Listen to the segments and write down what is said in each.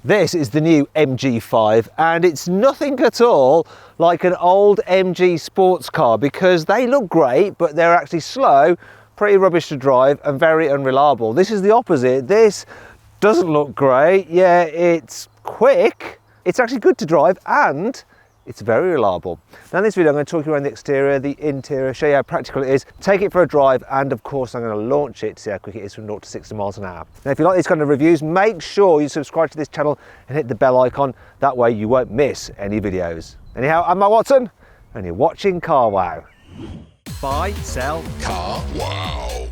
This is the new MG5 and it's nothing at all like an old MG sports car because they look great but they're actually slow, pretty rubbish to drive and very unreliable. This is the opposite. This doesn't look great. Yeah, it's quick, it's actually good to drive and it's very reliable. Now in this video I'm going to talk you around the exterior, the interior, show you how practical it is, take it for a drive, and of course I'm going to launch it to see how quick it is from 0 to 60 miles an hour. Now if you like these kind of reviews, make sure you subscribe to this channel and hit the bell icon. That way you won't miss any videos. Anyhow, I'm Matt Watson and you're watching Carwow. Buy, sell, Carwow.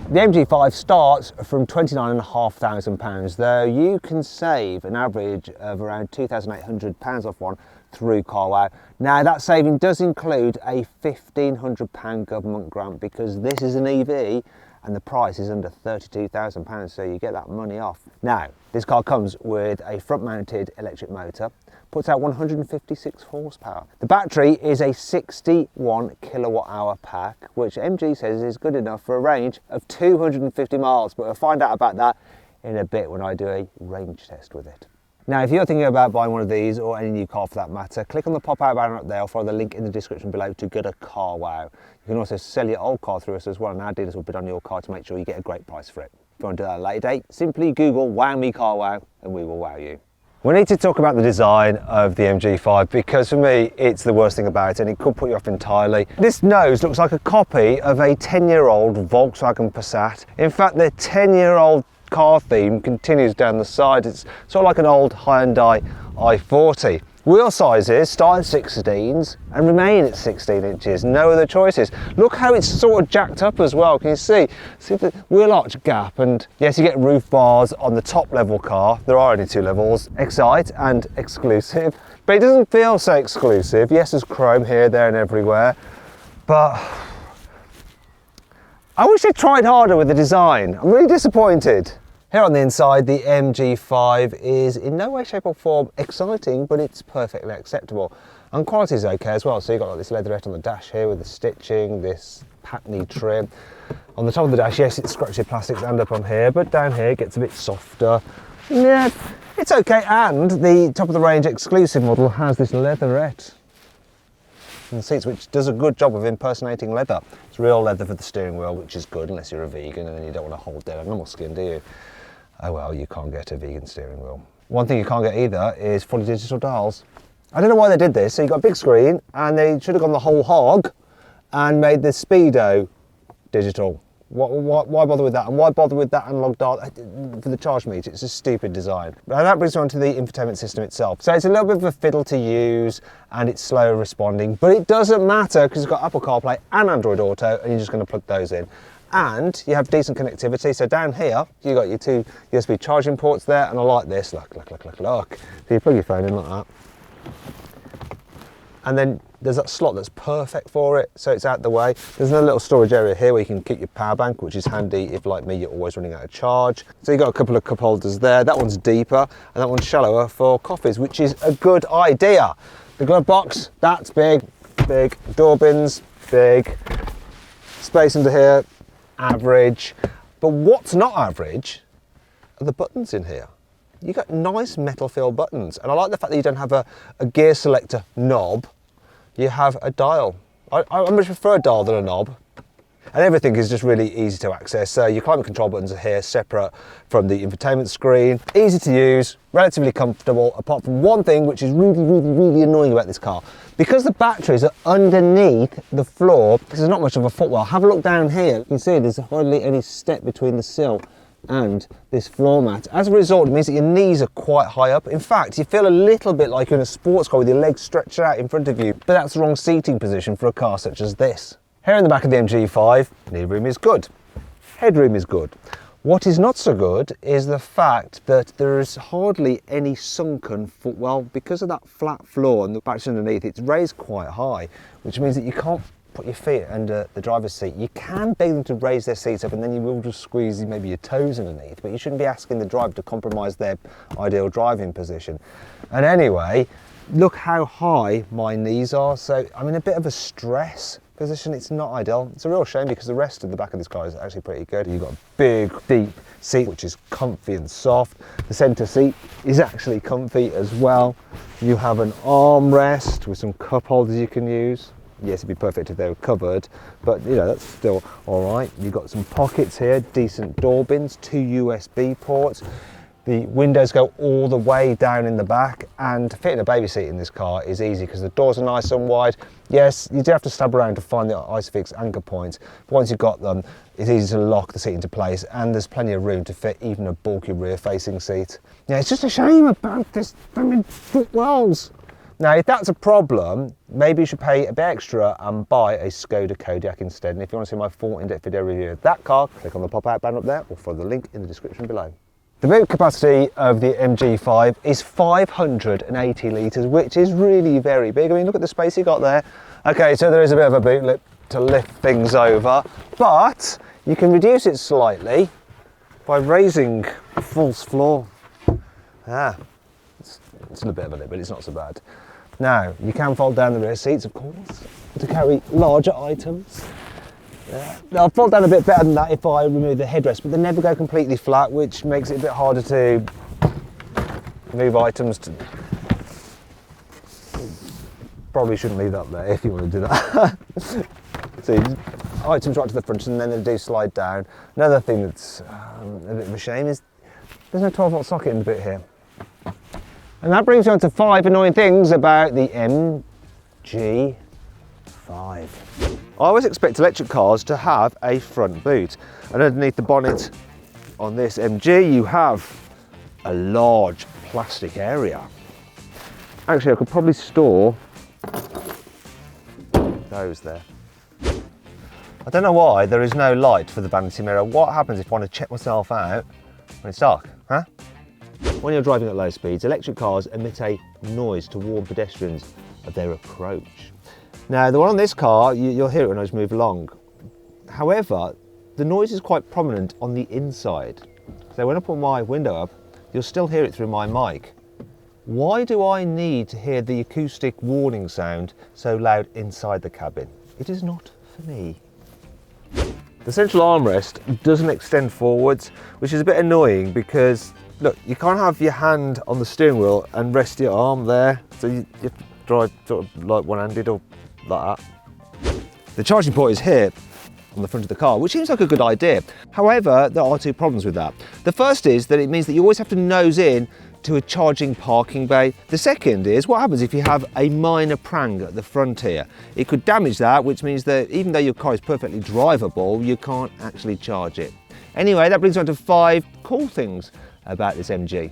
The MG5 starts from £29,500, though you can save an average of around £2,800 off one through Carwow. Now that saving does include a £1,500 government grant because this is an EV and the price is under £32,000, so you get that money off. Now, this car comes with a front-mounted electric motor, puts out 156 horsepower. The battery is a 61 kilowatt hour pack, which MG says is good enough for a range of 250 miles, but we'll find out about that in a bit when I do a range test with it. Now, if you're thinking about buying one of these or any new car for that matter, click on the pop-out banner up there or follow the link in the description below to get a Carwow. You can also sell your old car through us as well, and our dealers will bid on your car to make sure you get a great price for it. If you want to do that at a later date, simply Google "Wow Me Carwow" and we will wow you. We need to talk about the design of the MG5 because for me it's the worst thing about it and it could put you off entirely. This nose looks like a copy of a 10-year-old Volkswagen Passat. In fact, the 10-year-old car theme continues down the side. It's sort of like an old Hyundai i40. Wheel sizes start at 16s and remain at 16 inches, no other choices. Look how it's sort of jacked up as well, can you see the wheel arch gap? And yes, you get roof bars on the top level car. There are only two levels, Excite and Exclusive, but it doesn't feel so exclusive. Yes, there's chrome here, there and everywhere, but I wish they tried harder with the design. I'm really disappointed. Here on the inside, the MG5 is in no way, shape or form exciting, but it's perfectly acceptable. And quality is okay as well. So you've got like this leatherette on the dash here with the stitching, this patney trim. On the top of the dash, yes, it's scratchy plastics and up on here, but down here it gets a bit softer. Yeah, it's okay. And the top of the range exclusive model has this leatherette in the seats, which does a good job of impersonating leather. It's real leather for the steering wheel, which is good unless you're a vegan and then you don't want to hold dead animal skin, do you? Oh well, you can't get a vegan steering wheel. One thing you can't get either is fully digital dials. I don't know why they did this. So you've got a big screen and they should have gone the whole hog and made the speedo digital. Why bother with that? And why bother with that analog dial for the charge meter? It's a stupid design. And that brings me on to the infotainment system itself. So it's a little bit of a fiddle to use and it's slow responding, but it doesn't matter because it's got Apple CarPlay and Android Auto and you're just going to plug those in. And you have decent connectivity. So down here, you got your two USB charging ports there, and I like this. Look. So you plug your phone in like that. And then there's that slot that's perfect for it, so it's out the way. There's another little storage area here where you can keep your power bank, which is handy if, like me, you're always running out of charge. So you've got a couple of cup holders there. That one's deeper, and that one's shallower for coffees, which is a good idea. The glove box, that's big. Door bins, big. Space under here, average. But what's not average are the buttons in here. You've got nice metal filled buttons, and I like the fact that you don't have a gear selector knob. You have a dial. I much prefer a dial than a knob. And everything is just really easy to access. So your climate control buttons are here separate from the infotainment screen. Easy to use, relatively comfortable, apart from one thing which is really annoying about this car. Because the batteries are underneath the floor, there's not much of a footwell. Have a look down here. You can see there's hardly any step between the sill and this floor mat. As a result, it means that your knees are quite high up. In fact, you feel a little bit like you're in a sports car with your legs stretched out in front of you, but that's the wrong seating position for a car such as this. Here in the back of the MG5, knee room is good, headroom is good. What is not so good is the fact that there is hardly any sunken footwell. Because of that flat floor and the batteries underneath, it's raised quite high, which means that you can't put your feet under the driver's seat. You can beg them to raise their seats up and then you will just squeeze maybe your toes underneath, but you shouldn't be asking the driver to compromise their ideal driving position. And anyway, look how high my knees are. So I'm in a bit of a stress position, it's not ideal. It's a real shame because the rest of the back of this car is actually pretty good. You've got a big, deep seat, which is comfy and soft. The centre seat is actually comfy as well. You have an armrest with some cup holders you can use. Yes, it'd be perfect if they were covered, but you know, that's still all right. You've got some pockets here, decent door bins, 2 USB ports. The windows go all the way down in the back, and fitting a baby seat in this car is easy because the doors are nice and wide. Yes, you do have to stab around to find the Isofix anchor points, but once you've got them, it's easy to lock the seat into place, and there's plenty of room to fit even a bulky rear-facing seat. Yeah, it's just a shame about this footwells. Now, if that's a problem, maybe you should pay a bit extra and buy a Skoda Kodiaq instead. And if you want to see my full in-depth video review of that car, click on the pop-out button up there or follow the link in the description below. The boot capacity of the MG5 is 580 litres, which is really very big. I mean, look at the space you got there. Okay, so there is a bit of a boot lip to lift things over, but you can reduce it slightly by raising the false floor. It's a bit of a lip, but it's not so bad. Now, you can fold down the rear seats, of course, to carry larger items. I'll fold down a bit better than that if I remove the headrest, but they never go completely flat, which makes it a bit harder to move items. Probably shouldn't leave that there if you want to do that. So items right to the front, and then they do slide down. Another thing that's a bit of a shame is there's no 12-volt socket in the boot here. And that brings me on to 5 annoying things about the MG5. I always expect electric cars to have a front boot, and underneath the bonnet on this MG you have a large plastic area. Actually, I could probably store those there. I don't know why there is no light for the vanity mirror. What happens if I want to check myself out when it's dark, huh? When you're driving at low speeds, electric cars emit a noise to warn pedestrians of their approach. Now, the one on this car, you'll hear it when I just move along. However, the noise is quite prominent on the inside. So when I put my window up, you'll still hear it through my mic. Why do I need to hear the acoustic warning sound so loud inside the cabin? It is not for me. The central armrest doesn't extend forwards, which is a bit annoying because, look, you can't have your hand on the steering wheel and rest your arm there. So you have to drive sort of like one-handed or like that. The charging port is here on the front of the car, which seems like a good idea. However, there are 2 problems with that. The first is that it means that you always have to nose in to a charging parking bay. The second is what happens if you have a minor prang at the front here. It could damage that, which means that even though your car is perfectly drivable, you can't actually charge it. Anyway, that brings me on to 5 cool things about this MG.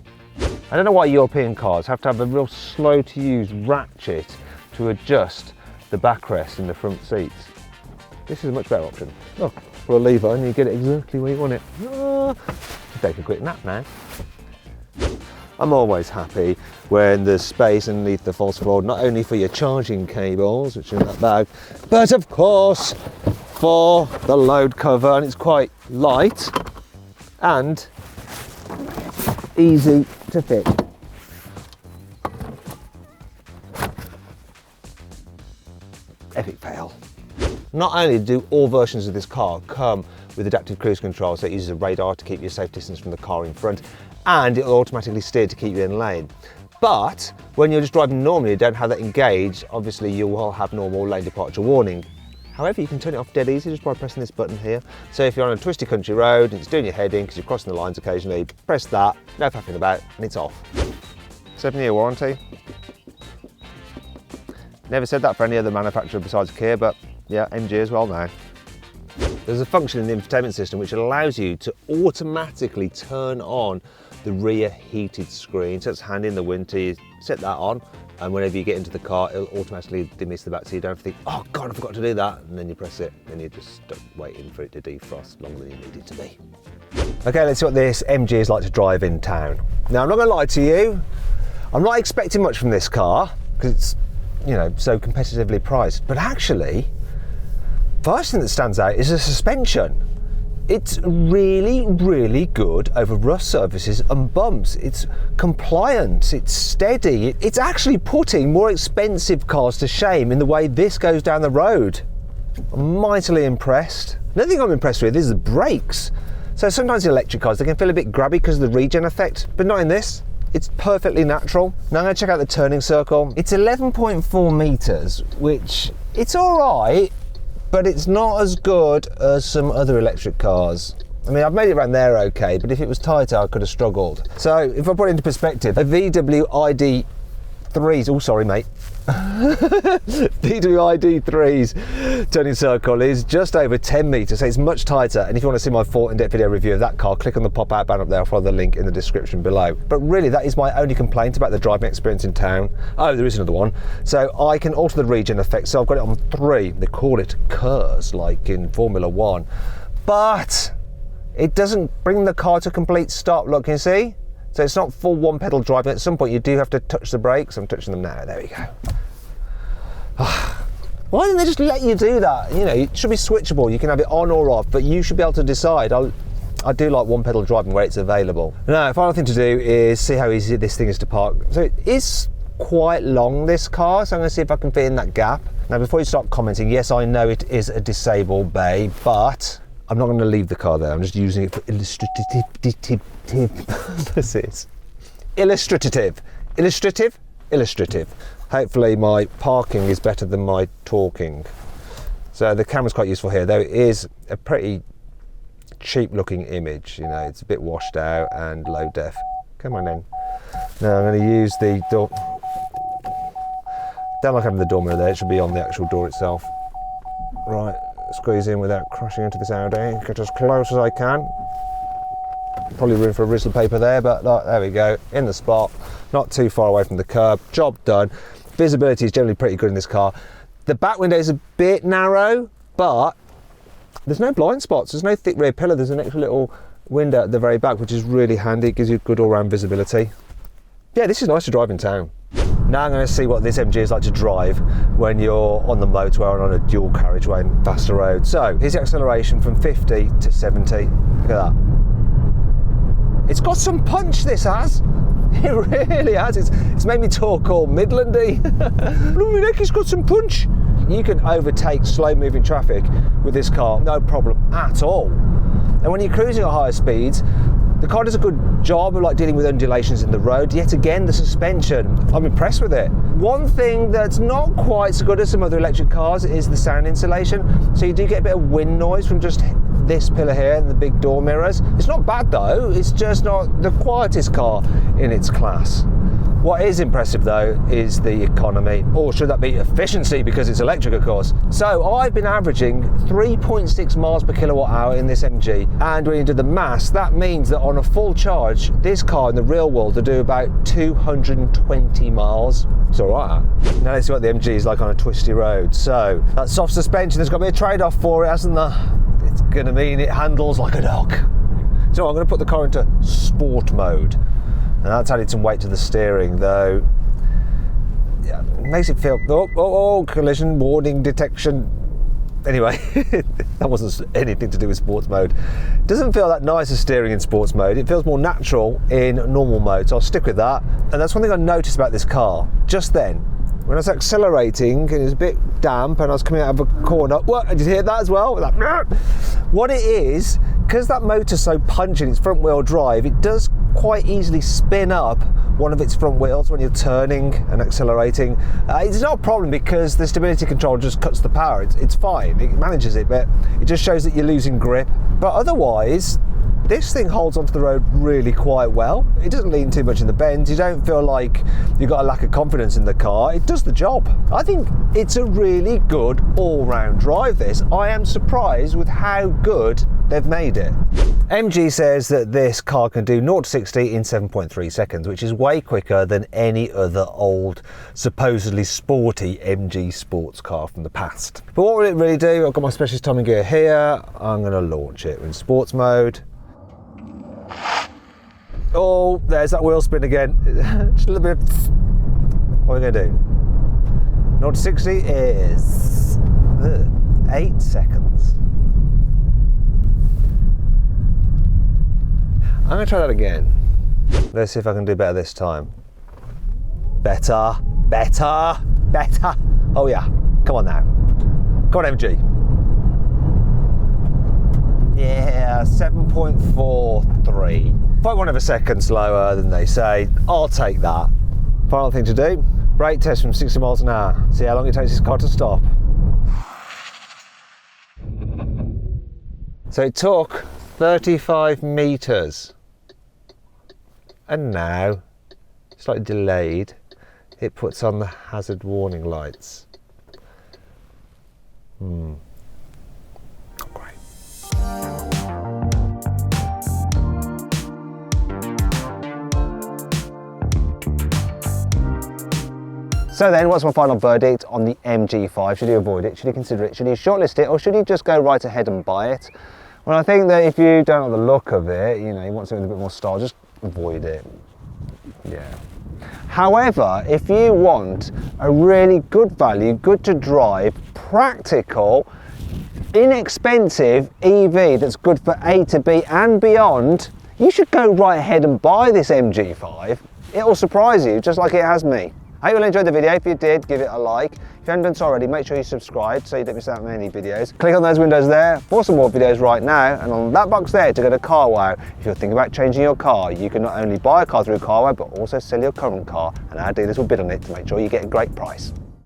I don't know why European cars have to have a real slow to use ratchet to adjust the backrest in the front seats. This is a much better option. Look, for a lever and you get it exactly where you want it. Take a quick nap now. I'm always happy when there's space underneath the false floor, not only for your charging cables, which are in that bag, but of course for the load cover, and it's quite light and easy to fit. Epic fail. Not only do all versions of this car come with adaptive cruise control, so it uses a radar to keep you a safe distance from the car in front, and it'll automatically steer to keep you in lane. But when you're just driving normally, you don't have that engaged, obviously you will have normal lane departure warning. However, you can turn it off dead easy just by pressing this button here. So if you're on a twisty country road and it's doing your heading because you're crossing the lines occasionally, press that, no faffing about, and it's off. 7-year warranty. Never said that for any other manufacturer besides Kia, but yeah, MG as well now. There's a function in the infotainment system which allows you to automatically turn on the rear heated screen. So it's handy in the winter, you set that on, and whenever you get into the car, it'll automatically demist the back so you don't have to think, oh God, I forgot to do that. And then you press it, and you're just stuck waiting for it to defrost longer than you need it to be. Okay, let's see what this MG is like to drive in town. Now, I'm not gonna lie to you, I'm not expecting much from this car, because it's, you know, so competitively priced, but actually, first thing that stands out is the suspension. It's really, really good over rough surfaces and bumps. It's compliant, it's steady. It's actually putting more expensive cars to shame in the way this goes down the road. I'm mightily impressed. Another thing I'm impressed with is the brakes. So sometimes the electric cars, they can feel a bit grabby because of the regen effect, but not in this. It's perfectly natural. Now I'm going to check out the turning circle. It's 11.4 meters, which it's all right, but it's not as good as some other electric cars. I mean, I've made it around there okay, but if it was tighter, I could have struggled. So if I put it into perspective, a VW ID3's, oh sorry mate, VW ID3's turning circle is just over 10 meters, so it's much tighter. And if you want to see my full in-depth video review of that car, click on the pop-out banner up there. I'll follow the link in the description below. But really, that is my only complaint about the driving experience in town. Oh, there is another one. So I can alter the regen effect, so I've got it on 3. They call it KERS, like in Formula 1. But it doesn't bring the car to a complete stop, look, can you see? So it's not full one pedal driving. At some point you do have to touch the brakes. I'm touching them now, there we go. Why didn't they just let you do that? You know, it should be switchable. You can have it on or off, but you should be able to decide. I do like one pedal driving where it's available. Now, final thing to do is see how easy this thing is to park. So it is quite long, this car, so I'm gonna see if I can fit in that gap. Now, before you start commenting, yes, I know it is a disabled bay, but I'm not going to leave the car there. I'm just using it for illustrative purposes. Illustrative. Hopefully my parking is better than my talking. So the camera's quite useful here, though it is a pretty cheap looking image. You know, it's a bit washed out and low def. Come on in. Now I'm going to use the door. Don't like having the door mirror there. It should be on the actual door itself. Right. Squeeze in without crashing into this Audi. Get as close as I can. Probably room for a Rizzler paper there, but look, there we go, in the spot, not too far away from the curb. Job done. Visibility is generally pretty good in this car. The back window is a bit narrow, but there's no blind spots. There's no thick rear pillar. There's an extra little window at the very back, which is really handy. It gives you good all-round visibility. Yeah, this is nice to drive in town. Now I'm going to see what this MG is like to drive when you're on the motorway or on a dual carriageway and faster road. So here's the acceleration from 50 to 70. Look at that. It's got some punch, this has. It really has. It's made me talk all Midlandy. Look, it's got some punch. You can overtake slow moving traffic with this car, no problem at all. And when you're cruising at higher speeds, the car does a good job of like dealing with undulations in the road. Yet again, the suspension, I'm impressed with it. One thing that's not quite so good as some other electric cars is the sound insulation. So you do get a bit of wind noise from just this pillar here and the big door mirrors. It's not bad though, it's just not the quietest car in its class. What is impressive though is the economy, or should that be efficiency, because it's electric of course. So I've been averaging 3.6 miles per kilowatt hour in this MG, and when you do the maths, that means that on a full charge, this car in the real world will do about 220 miles. It's all right. Now let's see what the MG is like on a twisty road. So that soft suspension, there's got to be a trade-off for it, hasn't there? It's going to mean it handles like a dog. So I'm going to put the car into sport mode. And that's added some weight to the steering, though. Yeah, makes it feel, oh, collision warning detection. Anyway, that wasn't anything to do with sports mode. Doesn't feel that nice as steering in sports mode. It feels more natural in normal mode, so I'll stick with that. And that's one thing I noticed about this car. Just then, when I was accelerating, and it was a bit damp, and I was coming out of a corner. What? Did you hear that as well? Like, what it is, because that motor's so punchy in its front wheel drive, it does quite easily spin up one of its front wheels when you're turning and accelerating. It's not a problem because the stability control just cuts the power. It's fine, it manages it, but it just shows that you're losing grip. But otherwise, this thing holds onto the road really quite well. It doesn't lean too much in the bends. You don't feel like you've got a lack of confidence in the car. It does the job. I think it's a really good all-round drive, this. I am surprised with how good they've made it. MG says that this car can do 0 to 60 in 7.3 seconds, which is way quicker than any other old, supposedly sporty MG sports car from the past. But what will it really do? I've got my specialist timing gear here. I'm going to launch it in sports mode. Oh, there's that wheel spin again. Just a little bit. What are we going to do? 0 to 60 is 8 seconds. I'm going to try that again. Let's see if I can do better this time. Better. Oh yeah, come on now. Come on MG. Yeah, 7.43. 0.1 of a second slower than they say. I'll take that. Final thing to do, brake test from 60 miles an hour. See how long it takes this car to stop. So it took 35 meters. And now, slightly delayed, it puts on the hazard warning lights. Not great. So then, what's my final verdict on the MG5? Should you avoid it? Should you consider it? Should you shortlist it? Or should you just go right ahead and buy it? Well, I think that if you don't like the look of it, you know, you want something with a bit more style, just avoid it. Yeah. However, if you want a really good value, good to drive, practical, inexpensive EV that's good for A to B and beyond, you should go right ahead and buy this MG5. It will surprise you, just like it has me. I hope you enjoyed the video. If you did, give it a like. If you haven't done so already, make sure you subscribe so you don't miss out on any videos. Click on those windows there for some more videos right now, and on that box there to go to carwow. If you're thinking about changing your car, you can not only buy a car through carwow, but also sell your current car, and our dealers will bid on it to make sure you get a great price.